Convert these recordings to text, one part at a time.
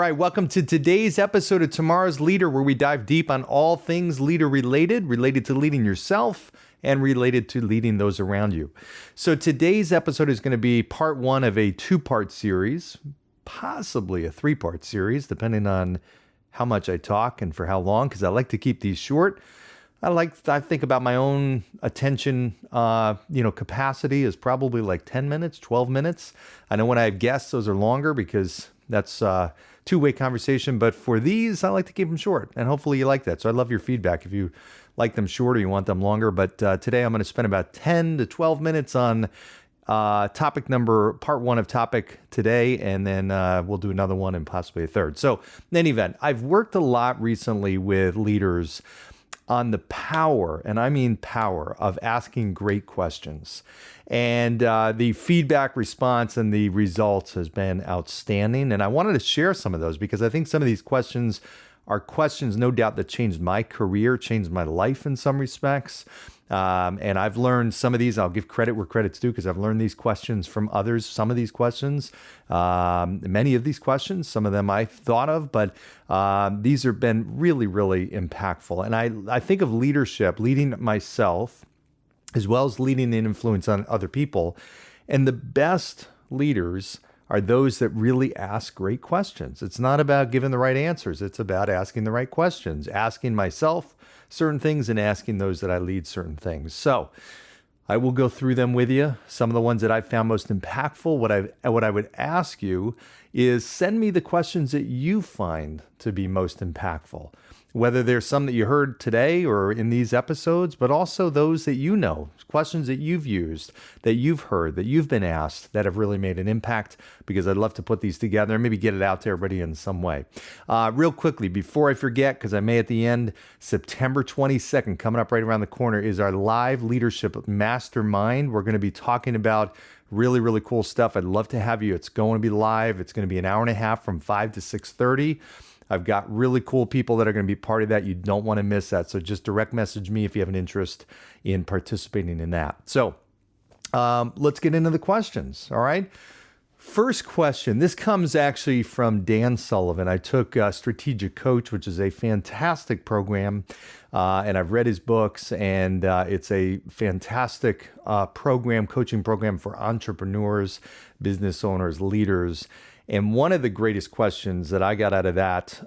right, welcome to today's episode of Tomorrow's Leader, where we dive deep on all things leader related to leading yourself and related to leading those around you. So today's episode is going to be part one of a two-part series, possibly a three-part series, depending on how much I talk and for how long, because I like to keep these short. I think about my own attention, capacity is probably like 10 minutes, 12 minutes. I know when I have guests, those are longer because that's two-way conversation. But for these, I like to keep them short, and hopefully you like that. So I'd love your feedback if you like them short or you want them longer. But today I'm going to spend about 10 to 12 minutes on part one of topic today, and then we'll do another one and possibly a third. So in any event, I've worked a lot recently with leaders on the power, and I mean power, of asking great questions. And the feedback response and the results has been outstanding. And I wanted to share some of those because I think some of these questions are questions, no doubt, that changed my career, changed my life in some respects. And I've learned some of these. I'll give credit where credit's due because I've learned these questions from others. Some of these questions, many of these questions, some of them I thought of, but these have been really, really impactful. And I think of leadership, leading myself, as well as leading an influence on other people. And the best leaders are those that really ask great questions. It's not about giving the right answers. It's about asking the right questions, asking myself certain things and asking those that I lead certain things. So I will go through them with you. Some of the ones that I've found most impactful. What I would ask you is send me the questions that you find to be most impactful, whether there's some that you heard today or in these episodes, but also those that you know, questions that you've used, that you've heard, that you've been asked, that have really made an impact, because I'd love to put these together and maybe get it out to everybody in some way. Real quickly, before I forget, because I may at the end, September 22nd, coming up right around the corner, is our live leadership mastermind. We're going to be talking about really, really cool stuff. I'd love to have you. It's going to be live. It's going to be an hour and a half from 5 to 6:30. I've got really cool people that are going to be part of that. You don't want to miss that. So just direct message me if you have an interest in participating in that. So let's get into the questions. All right. First question. This comes actually from Dan Sullivan. I took Strategic Coach, which is a fantastic program, and I've read his books, and it's a fantastic coaching program for entrepreneurs, business owners, leaders. And one of the greatest questions that I got out of that,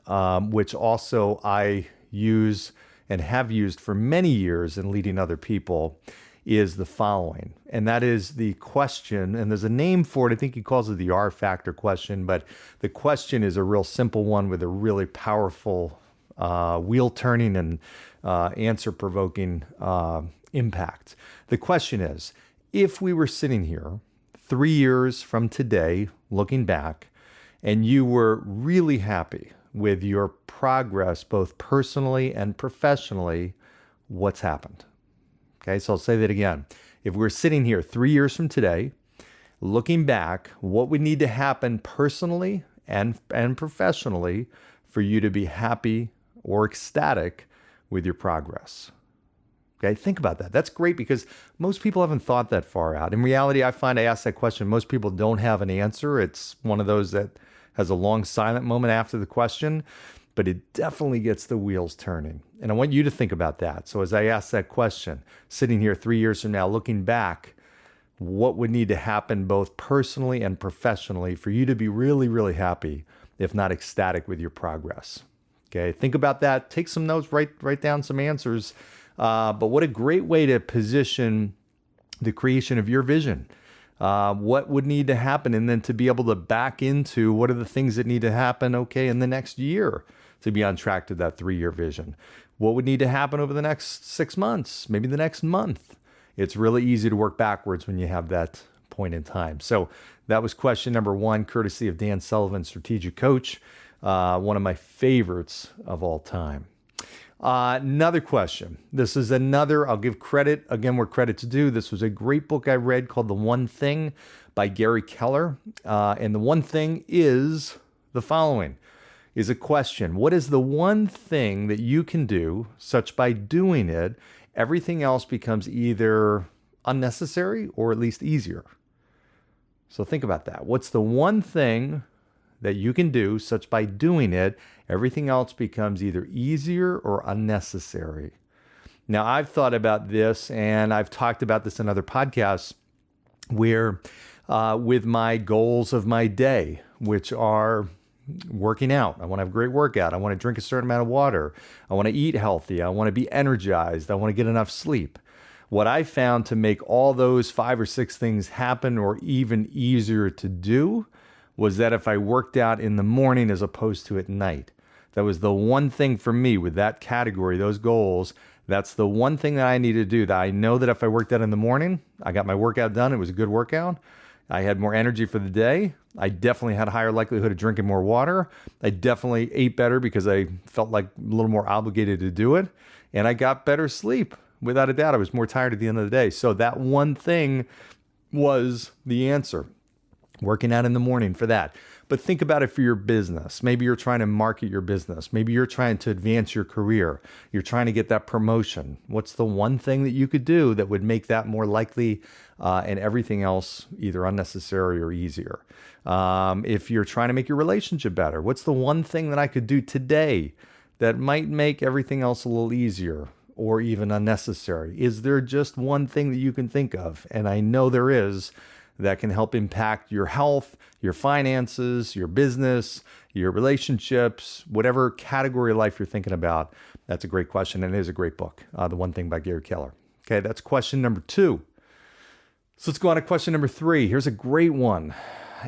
which also I use and have used for many years in leading other people, is the following. And that is the question, and there's a name for it. I think he calls it the R factor question, but the question is a real simple one with a really powerful wheel turning and answer provoking impact. The question is, if we were sitting here 3 years from today, looking back, and you were really happy with your progress, both personally and professionally, what's happened? Okay, so I'll say that again. If we're sitting here 3 years from today, looking back, what would need to happen personally and professionally for you to be happy or ecstatic with your progress? Okay, think about that. That's great because most people haven't thought that far out. In reality, I find I ask that question, most people don't have an answer. It's one of those that has a long silent moment after the question, but it definitely gets the wheels turning. And I want you to think about that. So as I ask that question, sitting here 3 years from now, looking back, what would need to happen both personally and professionally for you to be really, really happy, if not ecstatic with your progress? Okay, think about that. Take some notes, write down some answers. But what a great way to position the creation of your vision. What would need to happen, and then to be able to back into what are the things that need to happen, okay, in the next year to be on track to that 3-year vision. What would need to happen over the next 6 months, maybe the next month? It's really easy to work backwards when you have that point in time. So that was question number one, courtesy of Dan Sullivan, Strategic Coach, one of my favorites of all time. Another question. This is another, I'll give credit, again, where credit's due. This was a great book I read called The One Thing by Gary Keller. And the one thing is the following, is a question. What is the one thing that you can do, such by doing it, everything else becomes either unnecessary or at least easier? So think about that. What's the one thing that you can do, such by doing it, everything else becomes either easier or unnecessary. Now, I've thought about this, and I've talked about this in other podcasts, where with my goals of my day, which are working out. I want to have a great workout. I want to drink a certain amount of water. I want to eat healthy. I want to be energized. I want to get enough sleep. What I found to make all those 5 or 6 things happen or even easier to do was that if I worked out in the morning as opposed to at night. That was the one thing for me with that category, those goals. That's the one thing that I need to do, that I know that if I worked out in the morning, I got my workout done. It was a good workout. I had more energy for the day. I definitely had a higher likelihood of drinking more water. I definitely ate better because I felt like a little more obligated to do it. And I got better sleep. Without a doubt, I was more tired at the end of the day. So that one thing was the answer. Working out in the morning for that. But think about it for your business. Maybe you're trying to market your business. Maybe you're trying to advance your career. You're trying to get that promotion. What's the one thing that you could do that would make that more likely and everything else either unnecessary or easier? If you're trying to make your relationship better, what's the one thing that I could do today that might make everything else a little easier or even unnecessary? Is there just one thing that you can think of? And I know there is, that can help impact your health, your finances, your business, your relationships, whatever category of life you're thinking about. That's a great question, and it is a great book, The One Thing by Gary Keller. Okay, that's question number 2. So let's go on to question number 3. Here's a great one.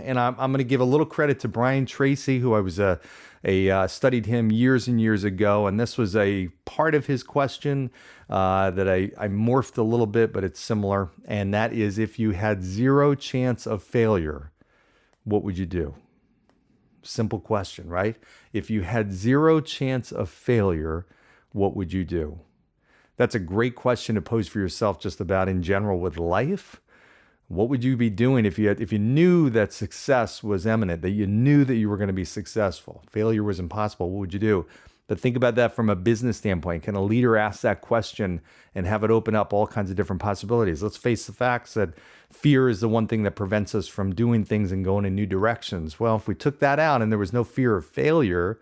And I'm going to give a little credit to Brian Tracy, who I was studied him years and years ago. And this was a part of his question that I morphed a little bit, but it's similar. And that is, if you had 0 chance of failure, what would you do? Simple question, right? If you had 0 chance of failure, what would you do? That's a great question to pose for yourself just about in general with life. What would you be doing if you knew that success was imminent, that you knew that you were going to be successful? Failure was impossible. What would you do? But think about that from a business standpoint. Can a leader ask that question and have it open up all kinds of different possibilities? Let's face the facts that fear is the one thing that prevents us from doing things and going in new directions. Well, if we took that out and there was no fear of failure,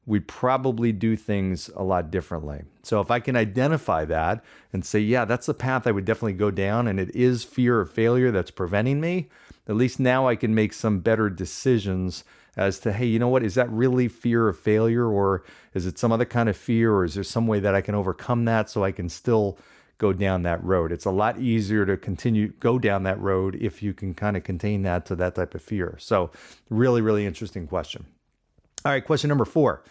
we'd probably do things a lot differently. So if I can identify that and say, yeah, that's the path I would definitely go down, and it is fear of failure that's preventing me, at least now I can make some better decisions as to, hey, you know what, is that really fear of failure, or is it some other kind of fear, or is there some way that I can overcome that so I can still go down that road? It's a lot easier to go down that road if you can kind of contain that to that type of fear. So really, really interesting question. All right, question number 4.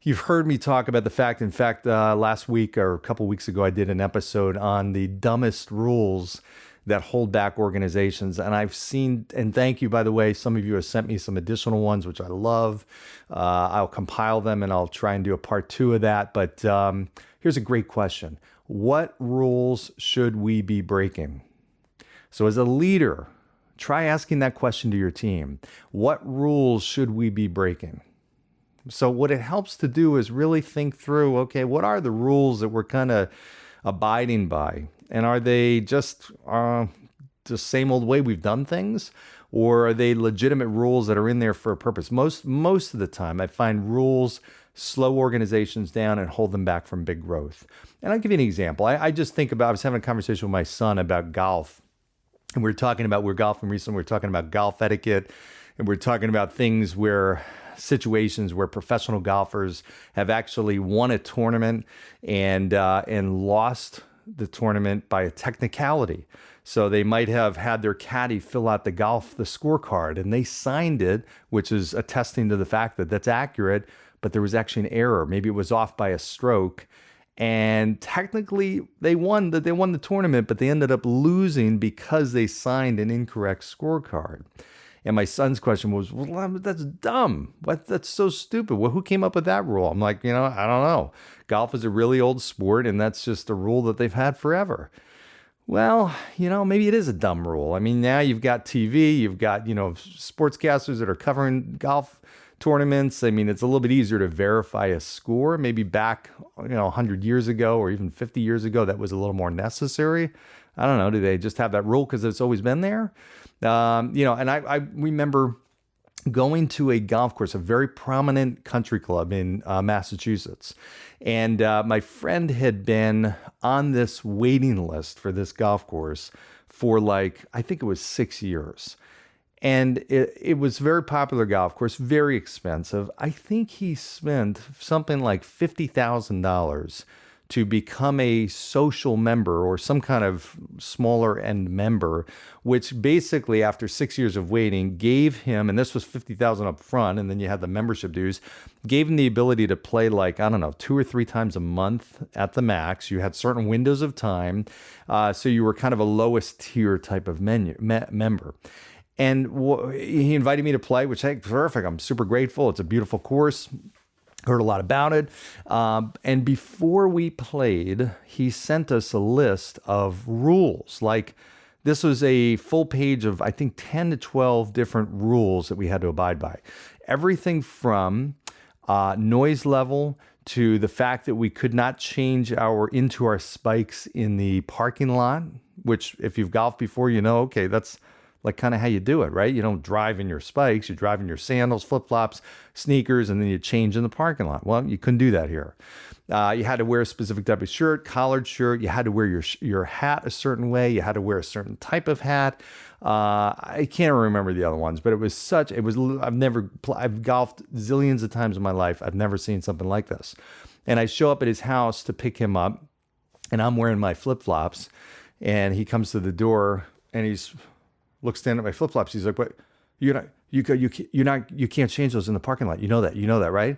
You've heard me talk about the fact, last week or a couple weeks ago, I did an episode on the dumbest rules that hold back organizations. And I've seen, and thank you, by the way, some of you have sent me some additional ones, which I love. I'll compile them and I'll try and do a part 2 of that. But here's a great question. What rules should we be breaking? So as a leader, try asking that question to your team. What rules should we be breaking? So what it helps to do is really think through, okay, what are the rules that we're kind of abiding by? And are they just the same old way we've done things? Or are they legitimate rules that are in there for a purpose? Most of the time, I find rules slow organizations down and hold them back from big growth. And I'll give you an example. I just think about, I was having a conversation with my son about golf. And we're golfing recently, we're talking about golf etiquette. And we're talking about situations where professional golfers have actually won a tournament and lost the tournament by a technicality. So they might have had their caddy fill out the scorecard, and they signed it, which is attesting to the fact that that's accurate, but there was actually an error. Maybe it was off by a stroke. And technically they won the tournament, but they ended up losing because they signed an incorrect scorecard. And my son's question was, well, that's dumb. That's so stupid. Well, who came up with that rule? I'm like, I don't know. Golf is a really old sport, and that's just a rule that they've had forever. Well, maybe it is a dumb rule. I mean, now you've got TV, you've got, sportscasters that are covering golf tournaments. I mean, it's a little bit easier to verify a score. Maybe back, 100 years ago or even 50 years ago, that was a little more necessary. I don't know. Do they just have that rule because it's always been there? And I remember going to a golf course, a very prominent country club in Massachusetts. And my friend had been on this waiting list for this golf course for like, I think it was 6 years. And it was a very popular golf course, very expensive. I think he spent something like $50,000 to become a social member or some kind of smaller end member, which basically after 6 years of waiting gave him, and this was $50,000 up front, and then you had the membership dues, gave him the ability to play like, I don't know, 2 or 3 times a month at the max. You had certain windows of time. So you were kind of a lowest tier type of member. And he invited me to play, which, hey, perfect. I'm super grateful. It's a beautiful course. Heard a lot about it. And before we played, he sent us a list of rules. Like, this was a full page of, I think, 10 to 12 different rules that we had to abide by. Everything from noise level to the fact that we could not change into our spikes in the parking lot, which if you've golfed before, you know, okay, that's like kind of how you do it, right? You don't drive in your spikes, you drive in your sandals, flip-flops, sneakers, and then you change in the parking lot. Well, you couldn't do that here. You had to wear a specific type of shirt, collared shirt. You had to wear your hat a certain way. You had to wear a certain type of hat. I can't remember the other ones, but I've golfed zillions of times in my life. I've never seen something like this. And I show up at his house to pick him up, and I'm wearing my flip-flops, and he comes to the door, and looks down at my flip-flops. He's like, "What? You can't change those in the parking lot. You know that, right?"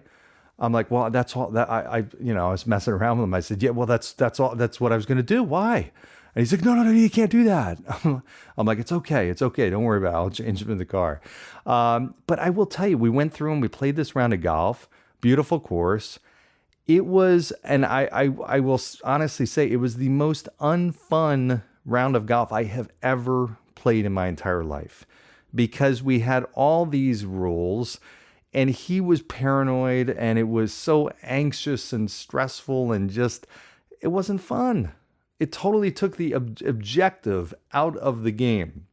I'm like, "Well, that's all that I was messing around with him." I said, "Yeah, well, that's all. That's what I was going to do. Why?" And he's like, No, you can't do that." I'm like, It's okay. Don't worry about it. I'll change them in the car." But I will tell you, we went through and we played this round of golf. Beautiful course. It was, and I will honestly say, it was the most unfun round of golf I have ever played in my entire life, because we had all these rules and he was paranoid and it was so anxious and stressful and just, it wasn't fun. It totally took the objective out of the game.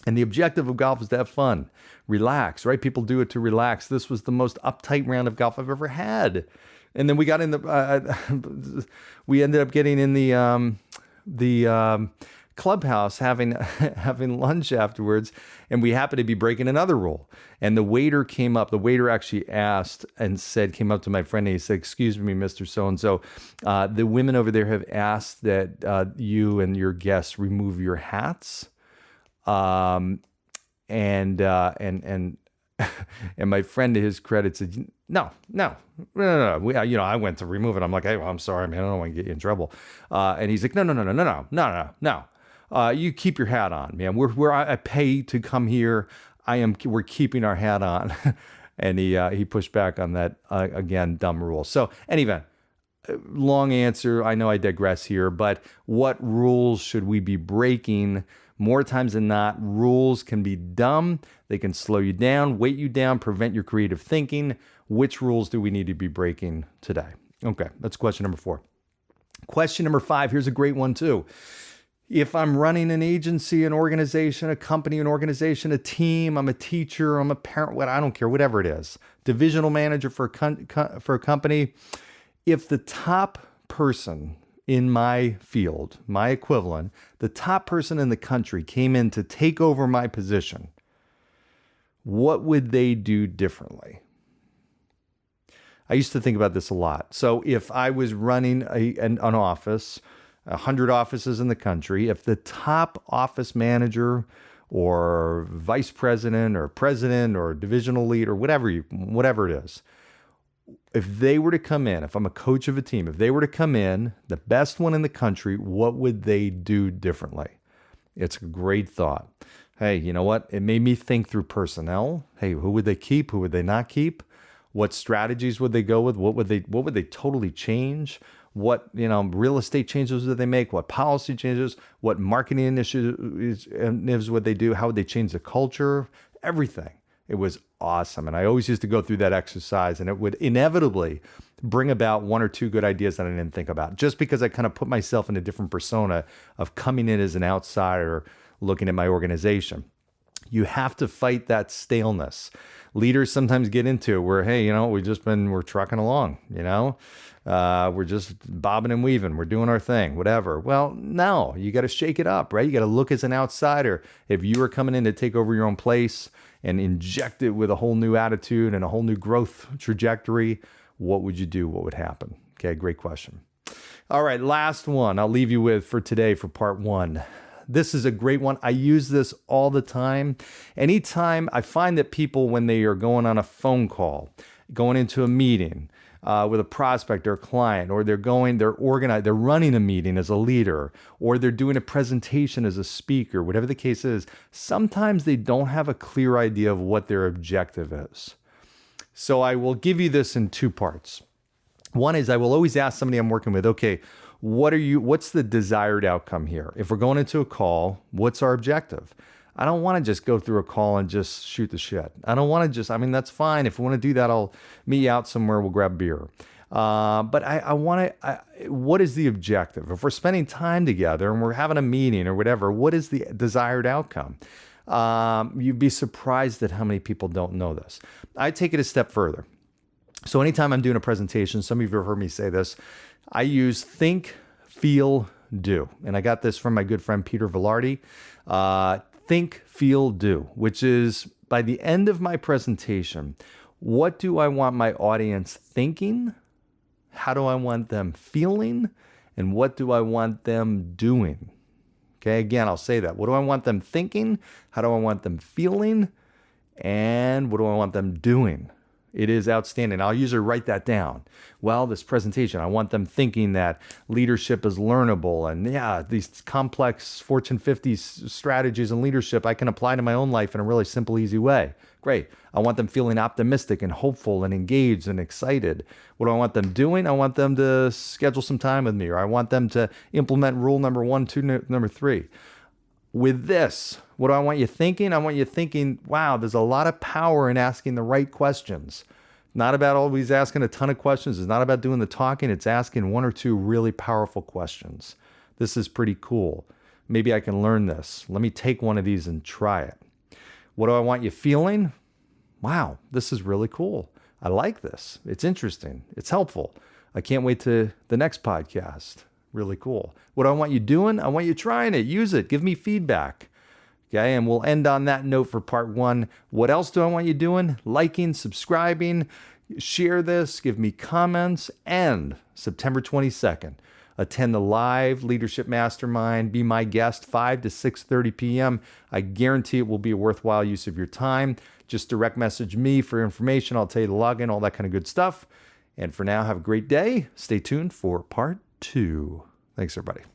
And the objective of golf is to have fun, relax, right? People do it to relax. This was the most uptight round of golf I've ever had. And then we got in we ended up getting in the clubhouse having lunch afterwards, and we happened to be breaking another rule. And the waiter came up. The waiter actually came up to my friend and he said, "Excuse me, Mr. So-and-so, the women over there have asked that you and your guests remove your hats." And my friend, to his credit, said, No. I went to remove it. I'm like, "Hey, well, I'm sorry, man. I don't want to get you in trouble." And he's like, No. You keep your hat on, man. I pay to come here. We're keeping our hat on." And he pushed back on that, again, dumb rule. So anyway, long answer. I know I digress here, but what rules should we be breaking? More times than not, rules can be dumb. They can slow you down, weight you down, prevent your creative thinking. Which rules do we need to be breaking today? Okay, that's question number 4. Question number 5, here's a great one too. If I'm running an agency, an organization, a company, an organization, a team, I'm a teacher, I'm a parent, I don't care, whatever it is, divisional manager for a company, if the top person in my field, my equivalent, the top person in the country came in to take over my position, what would they do differently? I used to think about this a lot. So if I was running an office, 100 offices in the country, if the top office manager or vice president or divisional lead or whatever it is, if they were to come in, if I'm a coach of a team, if they were to come in, the best one in the country, what would they do differently? It's a great thought. Hey, you know what? It made me think through personnel. Hey, who would they keep? Who would they not keep? What strategies would they go with? What would they totally change? What, real estate changes would they make? What policy changes? What marketing initiatives would they do? How would they change the culture? Everything. It was awesome. And I always used to go through that exercise, and it would inevitably bring about 1 or 2 good ideas that I didn't think about, just because I kind of put myself in a different persona of coming in as an outsider looking at my organization. You have to fight that staleness. Leaders sometimes get into it where, hey, we're trucking along, we're just bobbing and weaving. We're doing our thing, whatever. Well, no, you got to shake it up, right? You got to look as an outsider. If you were coming in to take over your own place and inject it with a whole new attitude and a whole new growth trajectory, what would you do? What would happen? Okay, great question. All right, last one I'll leave you with for today for part 1. This is a great one. I use this all the time. Anytime I find that people, when they are going on a phone call, going into a meeting with a prospect or a client, or they're running a meeting as a leader, or they're doing a presentation as a speaker, whatever the case is, sometimes they don't have a clear idea of what their objective is. So I will give you this in 2 parts. One is I will always ask somebody I'm working with, okay, what's the desired outcome here? If we're going into a call, what's our objective? I don't want to just go through a call and just shoot the shit. I don't want to that's fine. If we want to do that, I'll meet you out somewhere. We'll grab beer. But I want to, what is the objective? If we're spending time together and we're having a meeting or whatever, what is the desired outcome? You'd be surprised at how many people don't know this. I take it a step further. So anytime I'm doing a presentation, some of you have heard me say this, I use think, feel, do. And I got this from my good friend, Peter Velarde. Think, feel, do, which is by the end of my presentation, what do I want my audience thinking? How do I want them feeling? And what do I want them doing? Okay, again, I'll say that. What do I want them thinking? How do I want them feeling? And what do I want them doing? It is outstanding. I'll usually write that down. Well, this presentation, I want them thinking that leadership is learnable. And these complex Fortune 50 strategies in leadership I can apply to my own life in a really simple, easy way. Great. I want them feeling optimistic and hopeful and engaged and excited. What do I want them doing? I want them to schedule some time with me, or I want them to implement rule number 1, 2, number 3. With this, what do I want you thinking? I want you thinking, wow, there's a lot of power in asking the right questions. Not about always asking a ton of questions. It's not about doing the talking. It's asking 1 or 2 really powerful questions. This is pretty cool. Maybe I can learn this. Let me take one of these and try it. What do I want you feeling? Wow, this is really cool. I like this. It's interesting. It's helpful. I can't wait to the next podcast. Really cool. What do I want you doing? I want you trying it. Use it. Give me feedback. Okay, and we'll end on that note for part 1. What else do I want you doing? Liking, subscribing, share this, give me comments, and September 22nd, attend the live Leadership Mastermind. Be my guest, 5 to 6:30 p.m. I guarantee it will be a worthwhile use of your time. Just direct message me for information. I'll tell you the login, all that kind of good stuff. And for now, have a great day. Stay tuned for part 2. Thanks, everybody.